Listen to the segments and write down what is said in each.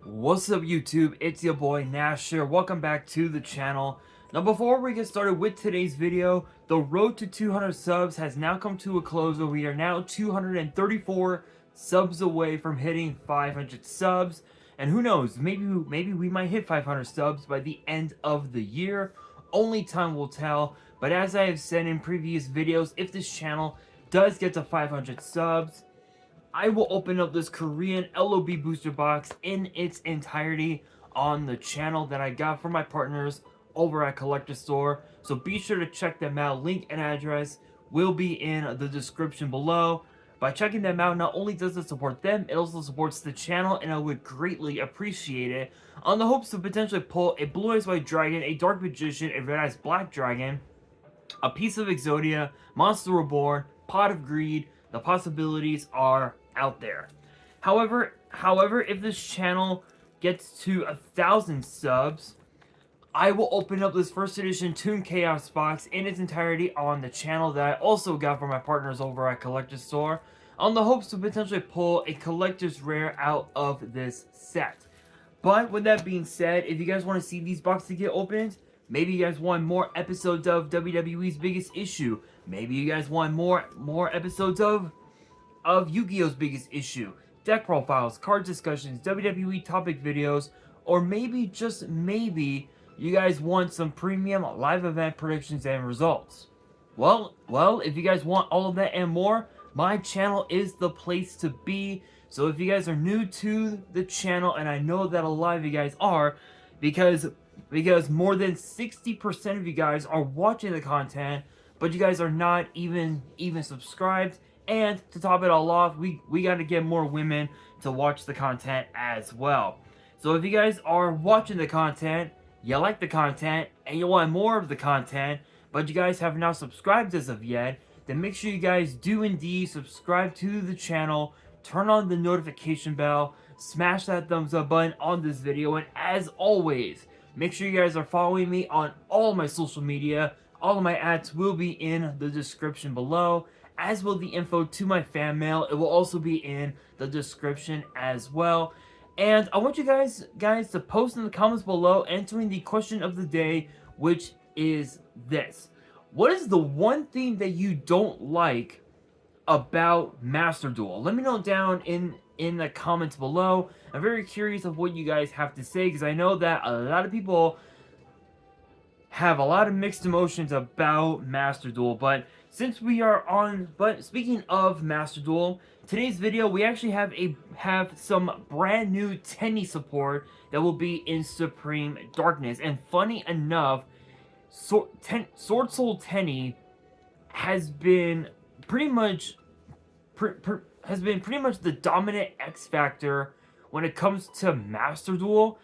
What's up YouTube, it's your boy Nash here. Welcome back to the channel. Now before we get started with today's video, the road to 200 subs has now come to a close, and we are now 234 subs away from hitting 500 subs. And who knows, maybe we might hit 500 subs by the end of the year. Only time will tell. But as I have said in previous videos, if this channel does get to 500 subs, I will open up this Korean LOB booster box in its entirety on the channel that I got from my partners over at Collector Store. So be sure to check them out. Link and address will be in the description below. By checking them out, not only does it support them, it also supports the channel, and I would greatly appreciate it. On the hopes to potentially pull a Blue Eyes White Dragon, a Dark Magician, a Red Eyes Black Dragon, a piece of Exodia, Monster Reborn, Pot of Greed. The possibilities are out there. However, if this channel gets to 1,000 subs, I will open up this first edition Toon Chaos box in its entirety on the channel that I also got from my partners over at Collector Store, on the hopes to potentially pull a collector's rare out of this set. But with that being said, if you guys want to see these boxes get opened, maybe you guys want more episodes of WWE's Biggest Issue, maybe you guys want more episodes of Yu-Gi-Oh's Biggest Issue, deck profiles, card discussions, WWE topic videos, or maybe, just maybe, you guys want some premium live event predictions and results. Well, if you guys want all of that and more, my channel is the place to be. So if you guys are new to the channel, and I know that a lot of you guys are, because more than 60% of you guys are watching the content, but you guys are not even subscribed. And to top it all off, we got to get more women to watch the content as well. So if you guys are watching the content, you like the content, and you want more of the content, but you guys have not subscribed as of yet, then make sure you guys do indeed subscribe to the channel, turn on the notification bell, smash that thumbs up button on this video, and as always, make sure you guys are following me on all my social media. All of my ads will be in the description below, as will the info to my fan mail. It will also be in the description as well. And I want you guys to post in the comments below answering the question of the day, which is this: what is the one thing that you don't like about Master Duel? Let me know down in the comments below. I'm very curious of what you guys have to say, because I know that a lot of people have a lot of mixed emotions about Master Duel. But since we are on, speaking of Master Duel, today's video we actually have some brand new Tenyi support that will be in Supreme Darkness. And funny enough, Sword Soul Tenyi has been pretty much the dominant X factor when it comes to Master Duel,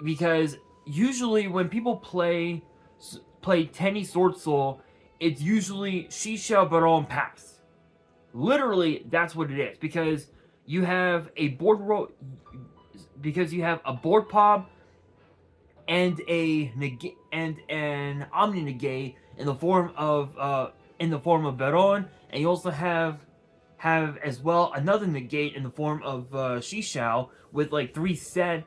because usually when people play Tenyi Sword Soul, it's usually Xishou Baron Pass. Literally, that's what it is, because you have a board pop and an Omni Negate in the form of Baron, and you also have as well another negate in the form of Xishou with three set,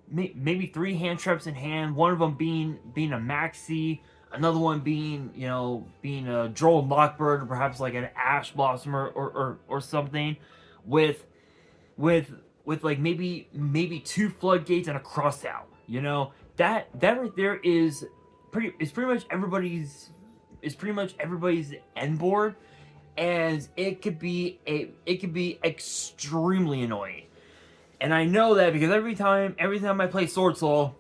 maybe three hand traps in hand. One of them being a Maxi, another one being a Droll Lockbird, or perhaps like an Ash Blossom or something, with maybe two Floodgates and a Crossout. That right there is pretty much everybody's end board, and it could be extremely annoying. And I know that because every time I play Sword Soul,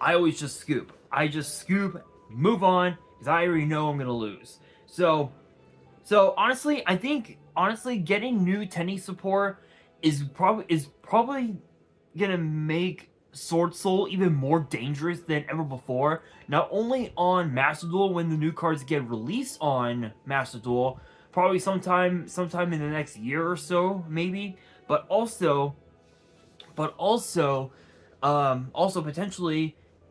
I always just scoop. I just scoop, move on, because I already know I'm gonna lose. So honestly, I think getting new Tenyi support is probably gonna make Sword Soul even more dangerous than ever before. Not only on Master Duel, when the new cards get released on Master Duel, probably sometime in the next year or so, maybe, but also potentially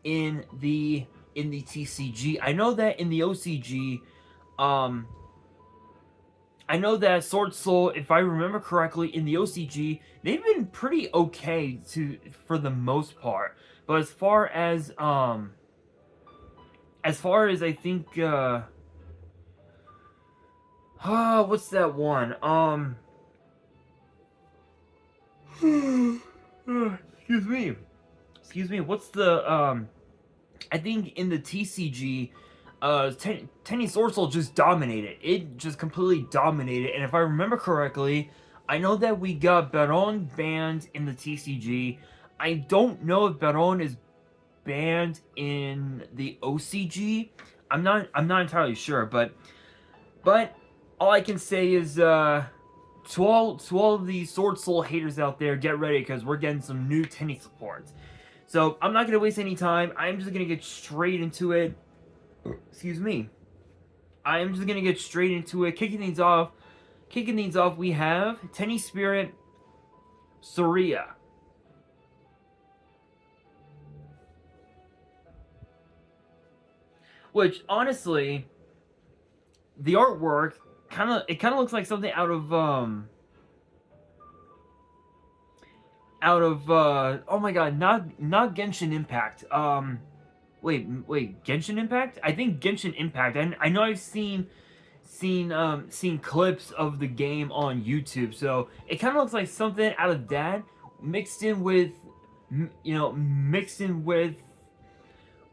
in the TCG. I know that in the OCG, I know that Sword Soul, if I remember correctly, in the OCG, they've been pretty okay for the most part. But as far as I think, what's that one? Excuse me. Excuse me. What's the I think in the TCG, Tenyi Sword Soul just dominated. It just completely dominated. And if I remember correctly, I know that we got Baron banned in the TCG. I don't know if Baron is banned in the OCG. I'm not entirely sure, but all I can say is to all of these Sword Soul haters out there, get ready because we're getting some new Tenyi supports. So I'm not gonna waste any time. I'm just gonna get straight into it. Excuse me. I am just gonna get straight into it. Kicking things off, we have Tenyi Spirit Surya. Which honestly, the artwork kind of looks like something out of oh my god, not Genshin Impact. Wait, Genshin Impact? I think Genshin Impact. I know I've seen clips of the game on YouTube, so it kind of looks like something out of that mixed in with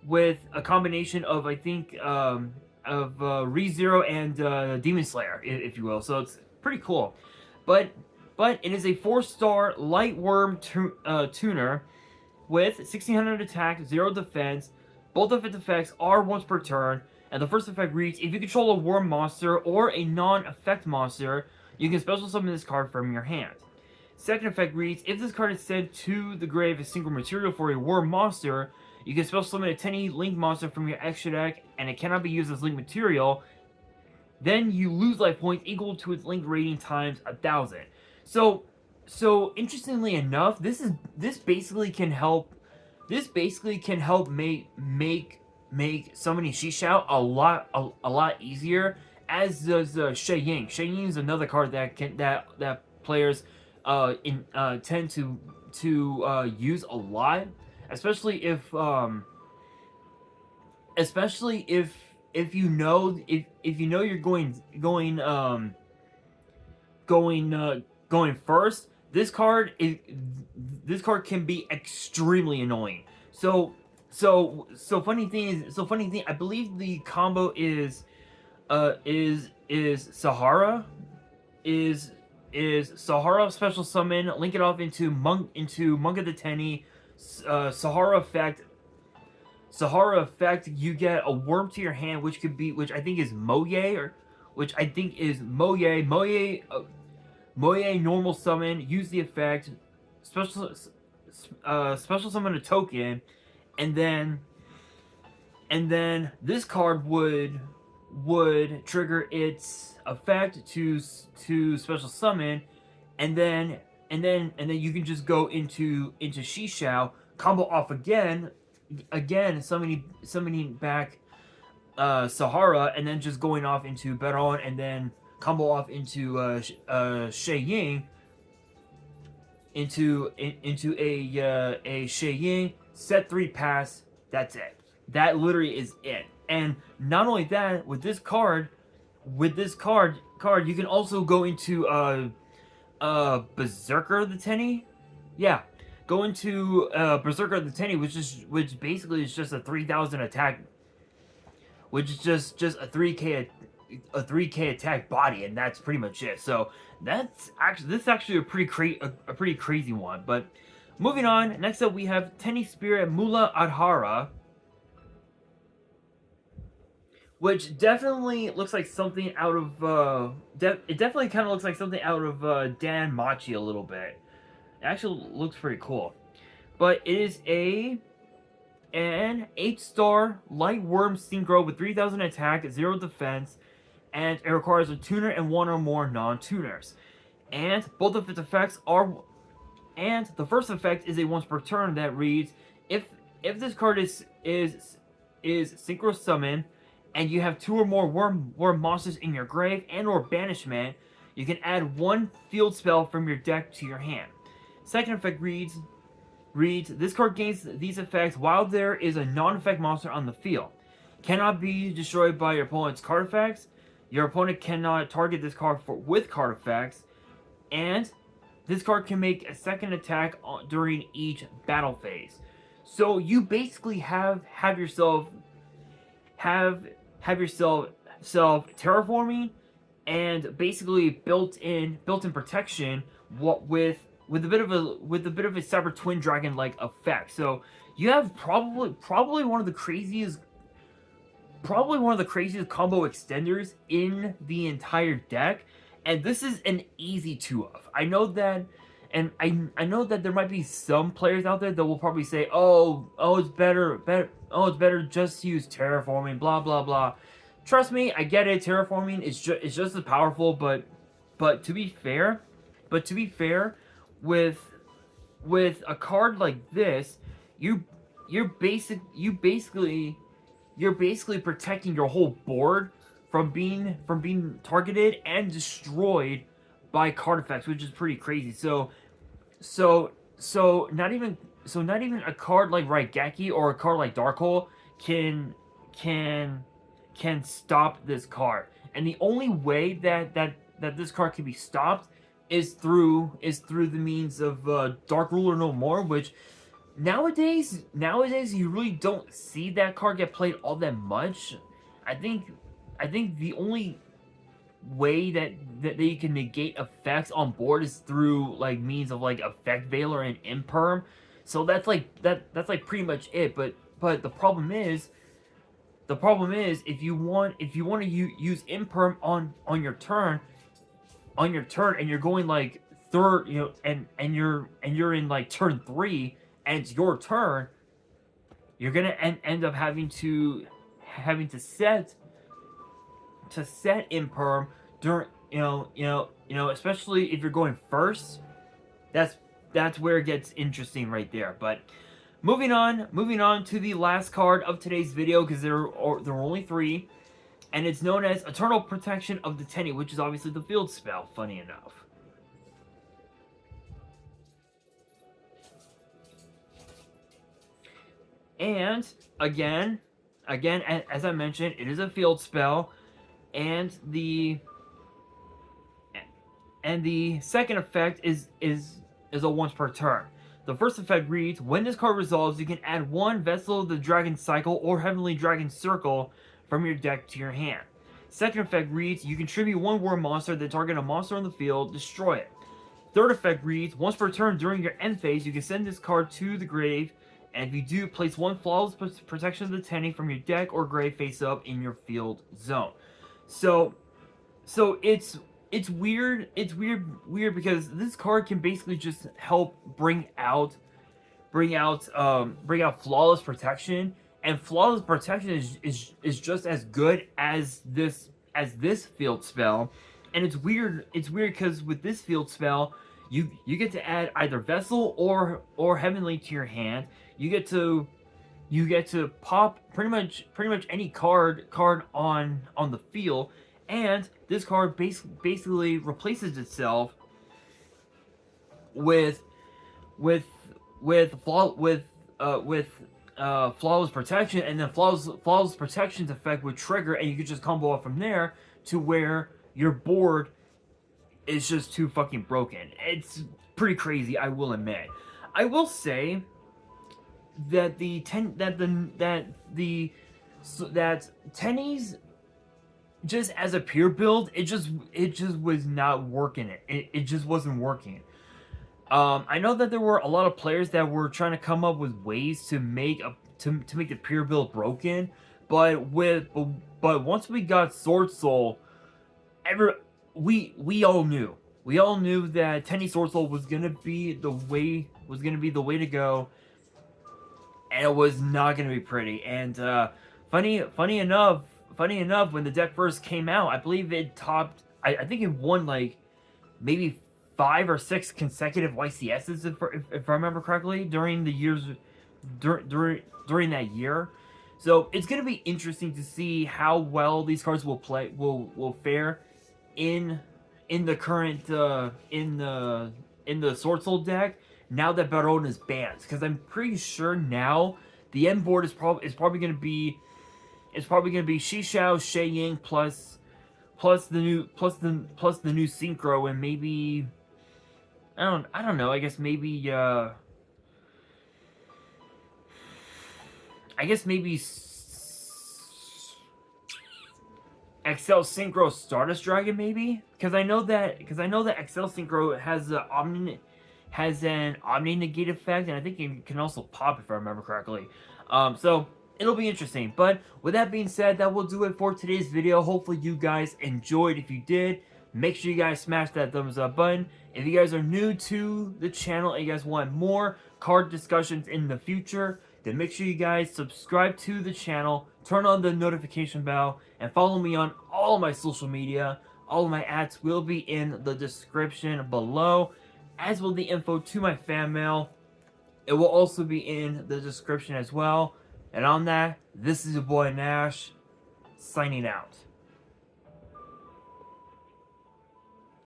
with a combination of, I think, of ReZero and Demon Slayer, if you will. So it's pretty cool. But it is a 4-star light worm tuner with 1600 attack, 0 defense. Both of its effects are once per turn, and the first effect reads: if you control a worm monster or a non-effect monster, you can special summon this card from your hand. Second effect reads: if this card is sent to the grave as single material for a worm monster, you can special summon a Tenyi Link monster from your extra deck, and it cannot be used as Link material. Then you lose life points equal to its Link rating times 1,000. So interestingly enough, this basically can help. This basically can help make summoning Shishao a lot easier. As does Shui Ying. Shui Ying is another card that players tend to use a lot, especially if you know you're going first. This card can be extremely annoying. So funny thing. I believe the combo is Sahara Sahara special summon, link it off into Monk of the Tenyi, Sahara effect. You get a worm to your hand, which I think is Moye Moye normal summon. Use the effect, special summon a token, and then this card would trigger its effect to special summon, and then you can just go into Shishao, combo off again summoning back Sahara, and then just going off into Baron, and then combo off into Shui Ying, into a Shui Ying, set 3 pass. That's it. That literally is it. And not only that, with this card, you can also go into Berserker the Tenyi. Yeah, go into Berserker the Tenyi, which basically is just a 3,000 attack, which is just a 3k attack body, and that's pretty much it. So this is actually a pretty crazy one. But moving on, next up we have Tenyi Spirit Mula Adhara, which definitely looks like something out of it definitely kind of looks like something out of Dan Machi a little bit. It actually looks pretty cool. But it is an 8-star light worm synchro with 3,000 attack, 0 defense, and it requires a tuner and 1 or more non-tuners. And both of its effects are... And the first effect is a once per turn that reads: if this card is synchro summon, and you have 2 or more worm monsters in your grave and or banishment, you can add 1 field spell from your deck to your hand. Second effect reads, this card gains these effects while there is a non-effect monster on the field. Cannot be destroyed by your opponent's card effects. Your opponent cannot target this card with card effects. And this card can make a second attack during each battle phase. So you basically have yourself terraforming and basically built-in protection with a bit of a Cyber Twin Dragon like effect. So you have probably one of the craziest combo extenders in the entire deck, and this is an easy 2 of. I know that, and I know that there might be some players out there that will probably say, oh it's better just to use terraforming, blah blah blah. Trust me, I get it. Terraforming is just as powerful, but to be fair, with a card like this, you're basically protecting your whole board from being targeted and destroyed by card effects, which is pretty crazy. So not even a card like Raigeki or a card like Darkhole can stop this card. And the only way that this card can be stopped is through the means of Dark Ruler No More, which nowadays you really don't see that card get played all that much. I think the only way that you can negate effects on board is through like means of like Effect Veiler and Imperm. So that's like pretty much it. But the problem is if you want to use Imperm on your turn, and you're going like third, and you're in like turn 3 and it's your turn, you're gonna end up having to set Imperm during, especially if you're going first. That's where it gets interesting right there. But moving on to the last card of today's video, because there were only 3, and it's known as Eternal Protection of the Tenyi, which is obviously the field spell, funny enough. And again, as I mentioned, it is a field spell, and the second effect is a once per turn. The first effect reads, when this card resolves, you can add 1 Vessel of the Dragon Cycle or Heavenly Dragon Circle from your deck to your hand. Second effect reads, you contribute 1 Worm monster that target a monster on the field, destroy it. Third effect reads, once per turn during your end phase, you can send this card to the grave, and if you do, place 1 Flawless Protection of the Tenyi from your deck or grave face up in your field zone. So it's weird. It's weird because this card can basically just help bring out Flawless Protection, and Flawless Protection is just as good as this field spell. And it's weird because with this field spell, you get to add either Vessel or Heavenly to your hand. You get to pop pretty much any card on the field, and this card basically replaces itself with Flawless Protection, and then Flawless Protection's effect would trigger, and you could just combo up from there to where your board is just too fucking broken. It's pretty crazy, I will admit. I will say that Tenyi's, just as a pure build, it just was not working. It just wasn't working. I know that there were a lot of players that were trying to come up with ways to make the pure build broken, but once we got Sword Soul, we all knew that Tenyi Sword Soul was gonna be the way to go, and it was not gonna be pretty. And funny enough, when the deck first came out, I believe it topped. I think it won like maybe 5 or 6 consecutive YCSs, if I remember correctly, during the years during that year. So it's gonna be interesting to see how well these cards will fare in the current in the Sword Soul deck now that Baron is banned, because I'm pretty sure now the end board is probably gonna be Shishao, Shay Ying plus the new synchro, and maybe I don't know, I guess maybe Excel Synchro Stardust Dragon, maybe, because I know that Excel Synchro has an Omni Negate effect, and I think it can also pop if I remember correctly. So it'll be interesting. But with that being said, that will do it for today's video. Hopefully you guys enjoyed. If you did, make sure you guys smash that thumbs up button. If you guys are new to the channel and you guys want more card discussions in the future, then make sure you guys subscribe to the channel, turn on the notification bell, and follow me on all my social media. All of my ads will be in the description below, as will the info to my fan mail. It will also be in the description as well. And on that, this is your boy Nash, signing out.